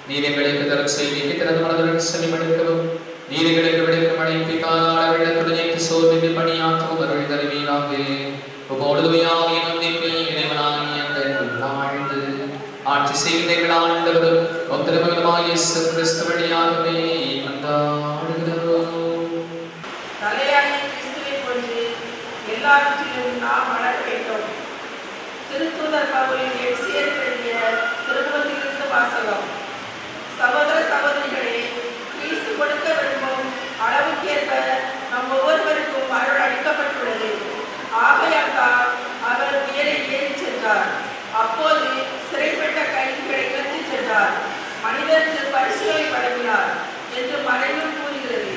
நீதிகளுக்கு தரும் செய்திக்கு தனது மனதுடன் செவிமடுக்கவும் நீதிகளுக்கு விடுக்கும் அழைப்பை காணாட வெள்ளத்துடன் ஏற்று சோர்ந்து பணியாற்றவும் அருள் தருவீராக. உபோடுமையாக நம்பிக்கை இறைவனாகிய வாழ்ந்து ஆட்சி செய்கிற ஆண்டவரும் ஒத்திரமகனுமாய் இயேசு கிறிஸ்து வழியாகவே மன்றாடுகிறோம். தலையாகிய கிறிஸ்துவை கொண்டு எல்லாவற்றிலும் நாம் வளர வேண்டும். திருத்தூதர் பவுலின் எபேசியருக்கு எழுதிய திருமுகத்திலிருந்து வாசகம். சகோதர சகோதரிகளே, கிறிஸ்து கொடுக்க விரும்பும் அளவுக்கேற்ப நம் ஒவ்வொருவருக்கும் அருள் அளிக்கப்பட்டுள்ளது. ஆகையால் தான் அவர் உயரே ஏறி சென்றார். அப்போது சிறைப்பட்ட கைதிகளை இழந்து சென்றார். மனிதருக்கு பரிசுகளை வழங்கினார் என்று மறைநூல் கூறுகிறது.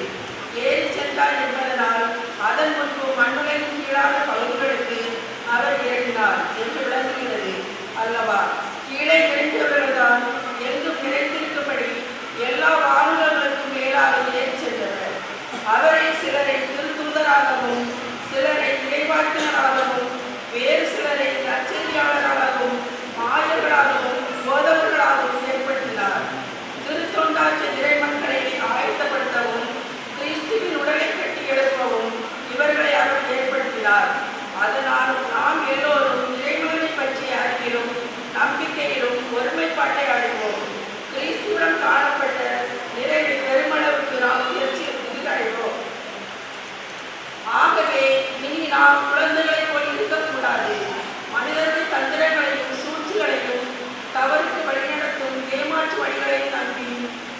ஏறி சென்றார் என்பதனால் அதன் முன்பு மண்ணுலகின் கீழான பகுதிகளுக்கு அவர் இறங்கினார் என்று விளங்குகிறது அல்லவா? கீழே இறங்கியவர்கள்தான் எங்கும் நிறைந்திருக்கும்படி எல்லா வானுலகளுக்கும் மேலாக ஏறி சென்றவர். அவரை சிலரை திருத்தூதராகவும் சிலரை இறைவாக்கினராகவும் வேறு சிலரை நற்செய்தியாளராகவும் மாயர்களாகவும் போதவர்களாகவும் ஏற்படுத்தினார். திருத்தொண்டாற்ற இறைமக்களை ஆயத்தப்படுத்தவும் கிறிஸ்துவின் உடலை கட்டி எழுப்பவும் இவர்களை அவர் ஏற்படுத்தினார். அதனால் நாம் எல்லோரும் இறைமகனை பற்றிய அறிவிலும் நம்பிக்கையிலும் ஒருமைப்பாட்டை அடைவோம். கிறிஸ்துவுடன் காணப்பட்ட நிறைவை பெருமளவுக்கு நாம் அடைவோம். ஆகவே இனி நாம் குழந்தைகளை போல் இருக்கக்கூடாது. மனிதர்கள் தந்திரங்களையும் சூழ்ச்சிகளையும் தவறுக்கு வழிநடத்தும் ஏமாற்று வழிகளையும் நம்பி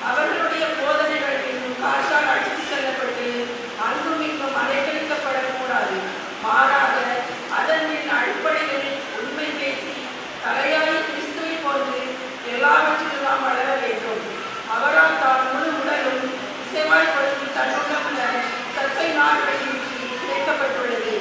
அவர்களுடைய போதனைகளின் காற்றால் அடித்து செல்லப்பட்டு அன்பும் இங்கும் அலைக்கழிக்கப்படக்கூடாது. மாறாக அதன் அடிப்படையில் உண்மை பேசி தலையாய் கிறிஸ்துவை போன்று எல்லாவற்றிலும் நாம் வளர வேண்டும். அவரால் தான் முழு உடலும் இசைவாய்ப்படுத்தி தன்னுள்ள தசை நாடுகளில் கிடைக்கப்பட்டுள்ளது.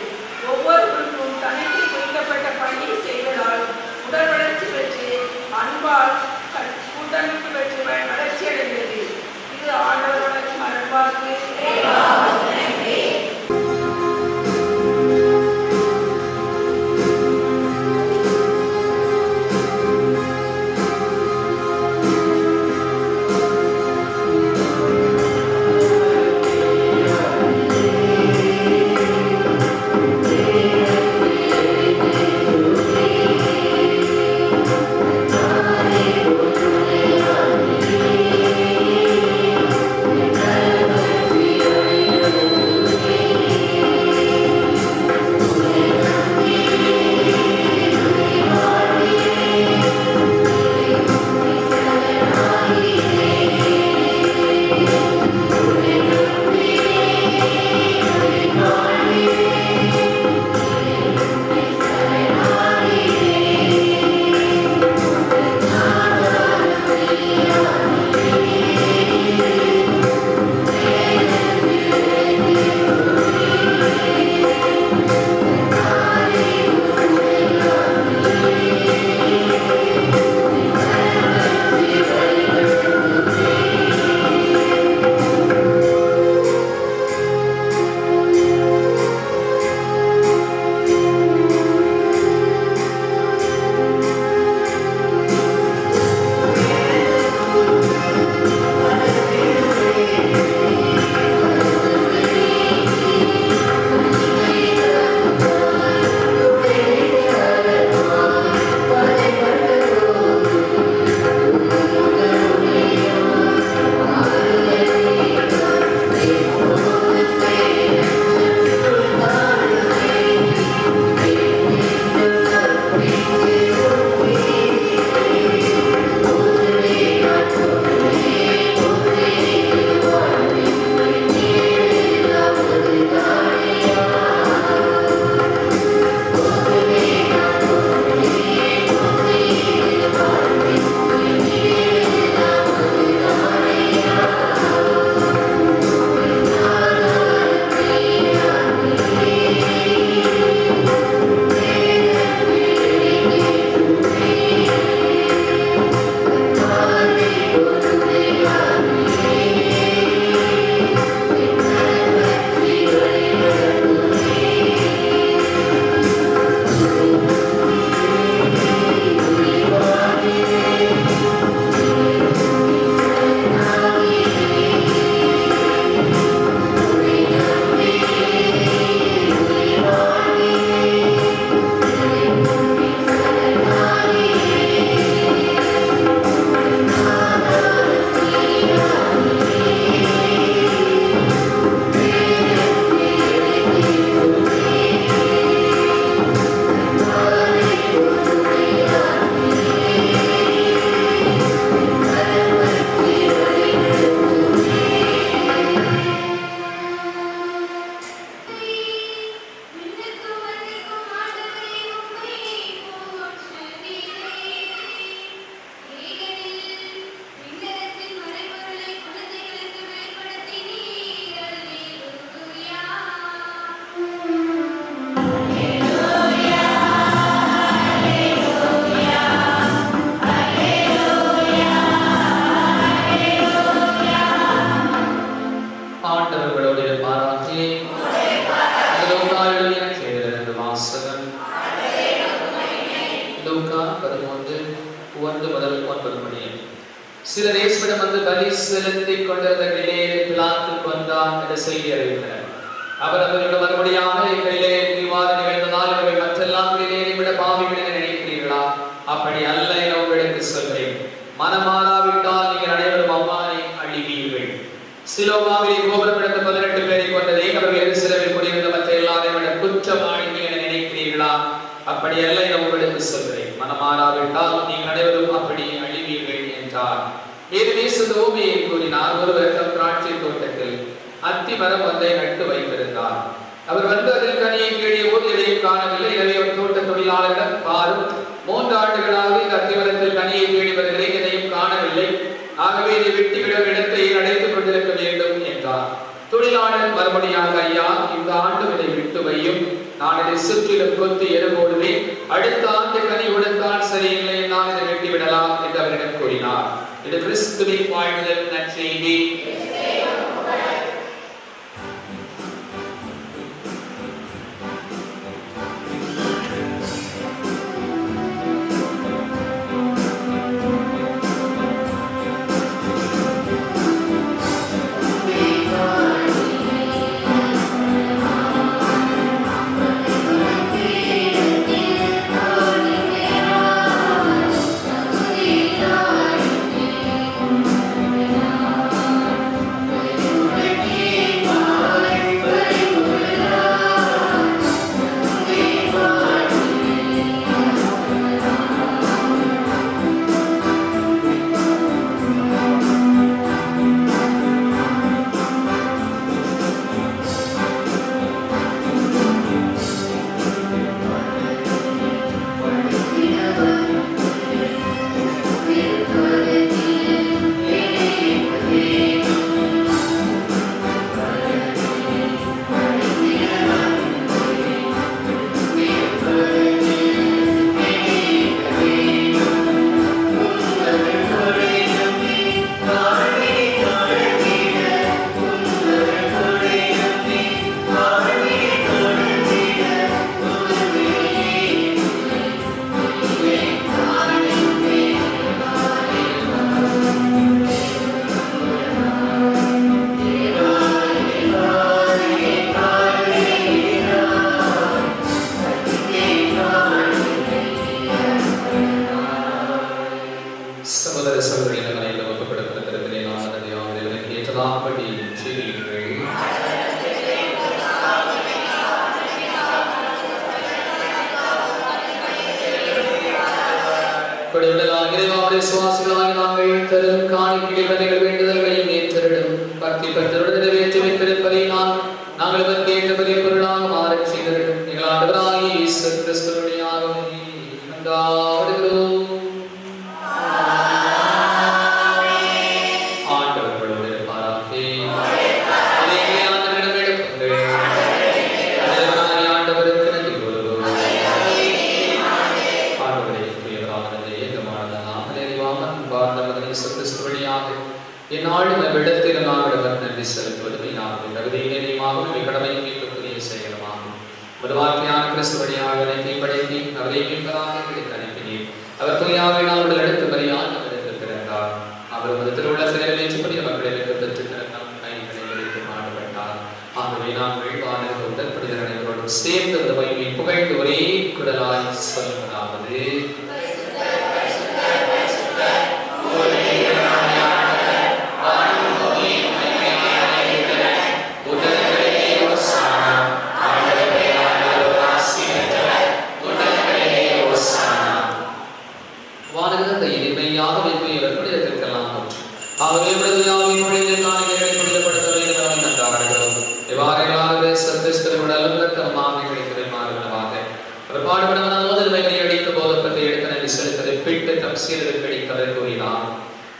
ஆண்டவர்களோடு இருப்பாராக. லூக்கா எழுதிய நற்செய்தியிலிருந்து வாசகம். லூக்கா 11:1 முடிய. சிலர் இயேசுவிடம் வந்து பலி செலுத்திக் கொண்டிருந்த கலிலேயரை பிலாத்துக்கு வந்தார் என்ற செய்தி அறிவித்தனர். அவர் அவர்களிடம் மறுபடியாக கலிலேயருக்கு இவ்வாறு நிகழ்ந்ததால் இவர்கள் மற்றெல்லாம் கலிலேயரை விட பாவிகள் என நினைக்கிறீர்களா? அப்படி அல்ல என உங்களுக்கு சொல்கிறேன். மனமாறாவிட்டால் நீங்கள் அனைவரும் அவ்வாறே அழிவீர்கள். சிலோவாவிலே கோபுரம் எடுத்த 18 பேரை கொண்டதே அவர்கள் எருசலேமில் குடியிருந்த மற்ற எல்லாரையும் விட குற்றவாளிகள் என நினைக்கிறீர்களா? அப்படி அல்ல என உங்களுக்கு சொல்கிறேன். மனமாறாவிட்டால் நீங்கள் அனைவரும் அப்படி அழிவீர்கள் என்றார். ஏதேசத்து ஓமையை கூறினார். ஒருவர் தம் திராட்சை தோட்டத்தில் அத்தி மரம் ஒன்றை நட்டு வைத்திருந்தார். அவர் வந்து அதில் கனியை கீழே எதையும் காணவில்லை. எனவே அவர் தோட்ட தொழிலாளரிடம், பாரும், 3 ஆண்டுகளாக இந்த அத்திமரத்தில் கனியை தேடி வருகிறேன், எதையும் காணவில்லை. ஆகவே இதை வெட்டிவிடும் இடத்தை அடைத்துக் கொண்டிருக்க வேண்டும் என்றார். தொழிலாளர் மறுபடியாக, ஐயா, இந்த ஆண்டு இதை விட்டு வையும். நான் இதை சுற்றிலும் கொத்தி எருபோடுவேன். அடுத்த ஆண்டு கனி கொடுத்தால் சரியில்லை, நான் இதை வெட்டிவிடலாம் என்று அவரிடம் கூறினார். இது கிறிஸ்துவின் வாழ்வில் நற்செய்தி.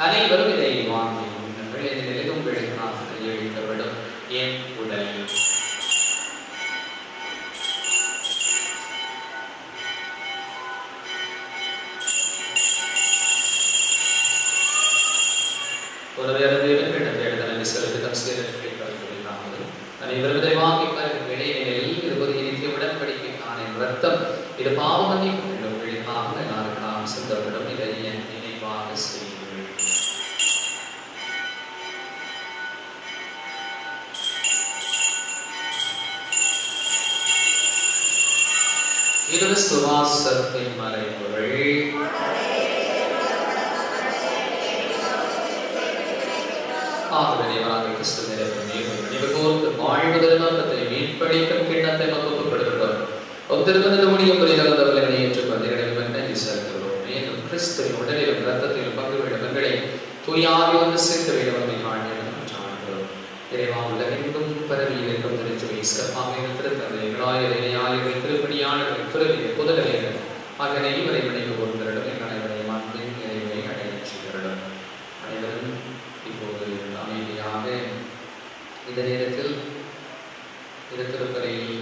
அனைவரும் இதை வாங்கி என் உடல். ஒரு வேறு தேவன் கிட்ட தேடுதல் செலுத்தி தம் சேரத்தை அனைவரும் இதை வாங்கி பாருங்கள். இடைநிலையில் இருபது இனித்திய உடன்படிக்கைக்கான என் ரத்தம் இது பாவ மன்னிப்பு உங்களுக்காக எல்லாருக்காம் சிந்தப்படும். இதை என் நினைவாக செய்யுங்கள். இது சுவாசத்தின் மறைபொருள். மீட்பளிக்கும் கிண்ணத்தை ஒப்புக்கொடுக்கிறோம். ஒத்திருப்பது முடியும் புரிதவர்களை ஏற்றுக்கொண்டு செலுத்துகிறோம். மேலும் கிறிஸ்துவின் உடலிலும் இரத்தத்திலும் பங்கு விடும் எங்களை தூயாவி வந்து சேர்த்து விடவதை காண்கிறோம். இறைவா உலகெங்கும் பரவி இருக்கும் திருச்சுவை சிறப்பாக இருக்கிறது. எங்களாயிரம் திருப்பணியாளர்கள் துறவிய புதலையர்கள் ஆகிய இவரை விளைவு கொண்டிருடும் எங்கள் அனைவரையும் அன்பின் இறைவனை அடையாளம். அனைவரும் இப்போது அமைதியாக இந்த நேரத்தில் இந்த திருப்பலியில்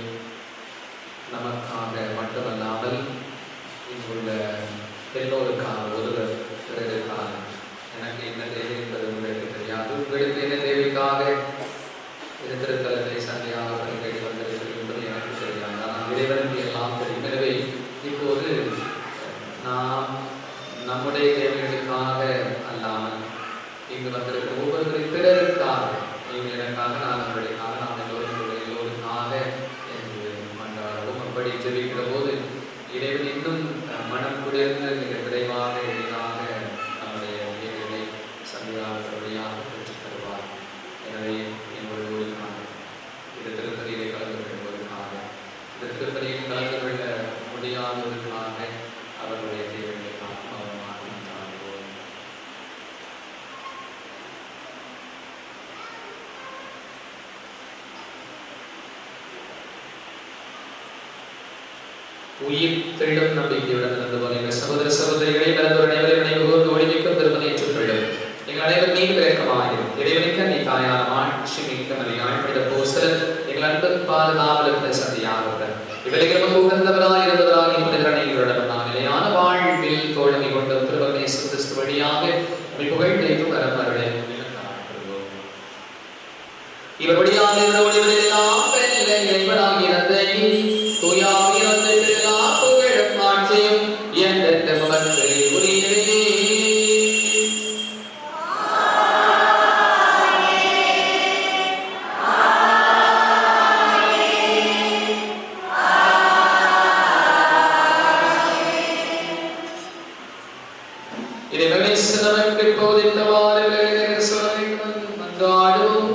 நமக்காக மட்டுமல்லாமல் இங்குள்ள எல்லோருக்கான ஒருவர் பிறருக்கான எனக்கு என்ன தேவை என்பது உங்களுக்கு தெரியாது. உங்களுக்கு என்ன தேவைக்காக இந்த திருத்தலத்தை சந்தையாக பணிபெற்று வந்திருக்கிறது என்பது எனக்கு தெரியாது. ஆனால் இறைவனுக்கு எல்லாம் தெரியும். எனவே இப்போது நாம் நம்முடைய தேவைகளுக்காக அல்லாமல் இங்கு வந்திருக்கிற ஒவ்வொருவரின் பிறருக்காக, நீங்கள் எனக்காக, நான் உங்களுக்காக, நாம் எல்லோருக்காக என்று கொண்டாடுவோம். அப்படி ஜெபிக்கிற போது இறைவன் இன்னும் மனம் குளிர்ந்து மிக விரைவாக எளிதாக நம்முடைய தேவைகளை சந்தையாக வழியாக பெற்றுத் தருவார். எனவே எங்களுக்காக இந்த திருப்பதியிலே கலந்து கொள்வதற்காக, இந்த திருப்பதியில் கலந்து கொள்ள முடியாததற்காக அவர்களுடைய தேவைகளுக்காக மௌனமாக கொண்டாடுவோம். உயிர் தெளிடும் நம்பிக்கையுடன் நடந்து போன எங்கள் சகோதர சகோதரிகளை கலந்தோர் அனைவரையும் நினைவுகூர்ந்து ஒளிமிக்கும் திருமணம் ஏற்றுக்கொள்ளும். எங்கள் அனைவரும் மீது விளக்கமாயிரும். இறைவனுக்கு நீ தாயான மாட்சி மிக்க மதியாய் மனித போசல் எங்கள் அன்பு பாதுகாவலுக்கு சதியாக இவர்களுக்கு உகந்தவராய் இருந்தவராக புனிதரணைகளுடன் நான் நிலையான வாழ்வில் தோழமை கொண்ட திருவகை கிறிஸ்து வழியாக புகழ்ந்து வரம் அருளை இவர் வழியாக ஒளிவதெல்லாம் என்பதாகியதை தூயாவியத்தை புகழும் மாற்றியும் எந்த முகத்தை உரியவே நமக்கு போதித்தவாறு மன்றாடும்.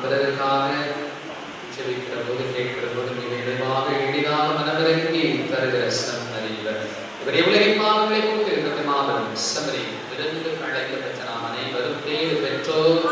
பிறருக்காக தருகிற சன்னதிவர் இவரை உலகின் பாவங்களை போக்கிருக்கிற மாபெரும் சமரி விருந்து அழைக்கப்பட்ட நாம் அனைவரும் பேறு பெற்றோர்.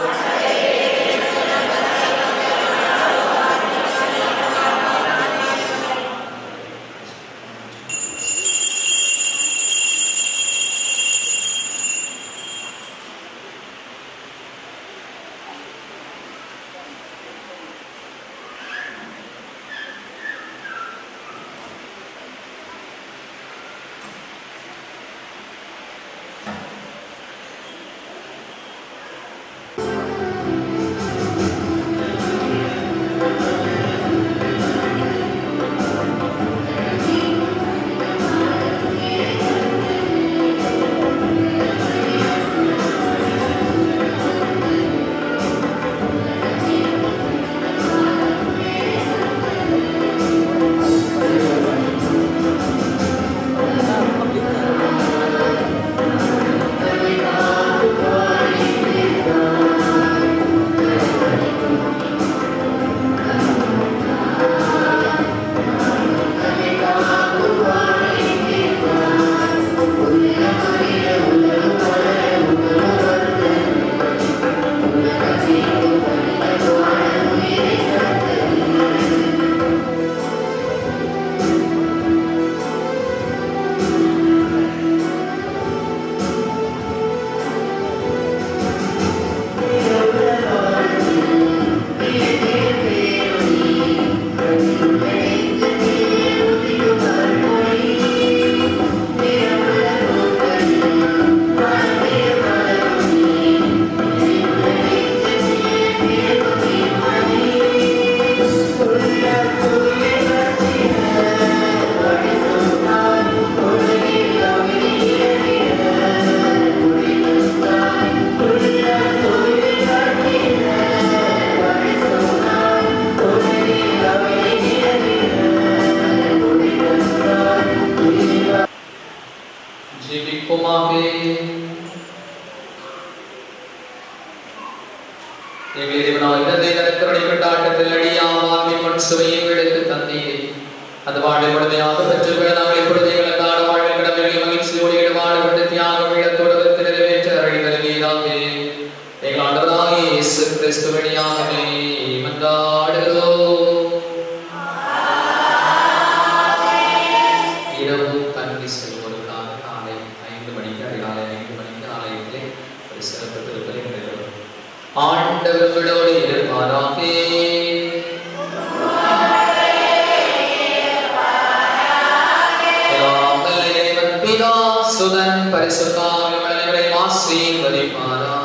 அந்த வாழ்வை முழுமையாக பெற்றுக்கொள்ள நாங்கள் இப்பொழுது எங்களுக்கான வாழ்வில் கடமைகளை மகிழ்ச்சியோடு ஈடுபாடுபட்டு தியாக உள்ளத்தோடு நிறைவேற்ற அழைத்தருவீராக. எங்கள் ஆண்டவராகிய இயேசு கிறிஸ்து வழியாகவே மன்றாடுகிறோம். இரவு தங்கி செல்வோருக்காக காலை 5 மணிக்கு அதிகாலை 5 மணிக்கு ஆலயத்திலே ஒரு சிறப்பு திருப்பலி நடைபெறும். ஆண்டவர் உங்களோடு இருப்பாராக. சுதன் பரிசுத்தாவின் ஆசீர்வதிப்பாராக.